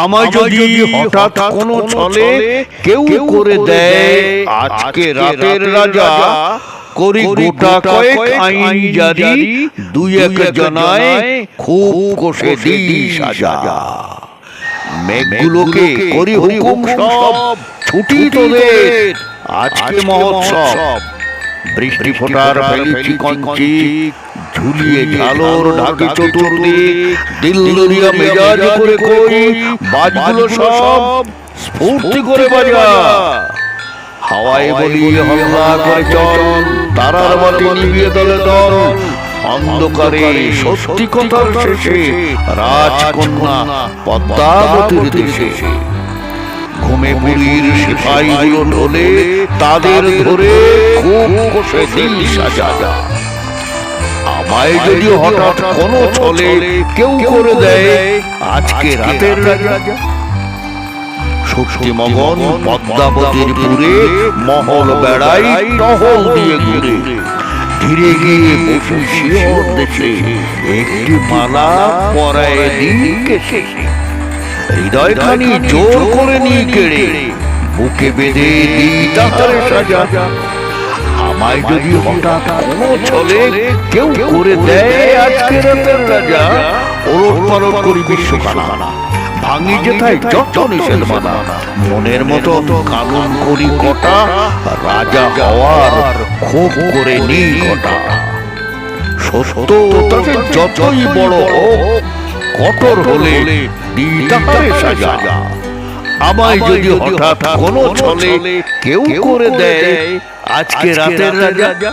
আমায় যদি হঠাৎ কোনো ছলে কেউ করে দেয় আজকে রাতের রাজা, করি গোটা কয়েক আইন জারি, দুই এক জনায় খুব কষে দিই সাজা। মেঘগুলোকে করি হুকুম সব, ছুটি তোদের আজকে মহোৎসব। বৃষ্টি ফোটার ফেলেছি কঞ্চি, ঝুলিয়ে ঝালর ঢাকি চতুর্দিক, দিল্লুরিয়া মেজাজ করে কই বাজগুলো সব স্ফূর্তি করে বাজা। হাওয়ায় বলি হল্লা করে চল, তারার বাতি নিভিয়ে দলে দল, অন্ধকারে সত্যি কথার শেষে রাজকন্যা পদ্মাবতীর দেশে। ঘুমে পুরীর সিপাহীগুলো ঢোলে, তাদের ধরে খুব কষে দিল সাজা। আমায় যদি হঠাৎ কোনো ছলে কেউ করে দেয় আজকে রাতের রাজা, শক্তিমগন পদ্মাবতীর পুরে মহল বেড়াই টহল দিয়ে ঘুরে, ধীরে গিয়ে বসে শিহর দেশে একটি মালা পরায় দিই কেশে। হৃদয়খানি জোর করে নিয়ে কেড়ে বুকে বেঁধে দিই তাহারে সাজা। আমায় যদি হঠাৎ কোনো ছলে কেউ করে দেয় আজকে রাতের রাজা, ওলট পালট করি বিশ্বকানা, ভাঙি যেথায় যত নিষেধ মানা, মনের মতো কানুন করি কটা, রাজা হওয়ার খুব করে নি কটা। সত্য তাকে যতই বড় হোক, কঠোর হলে দিই তাহারে সাজা। আমায় যদি হঠাৎ কোনো ছলে কেউ করে দেয় আজকে রাতের রাজা,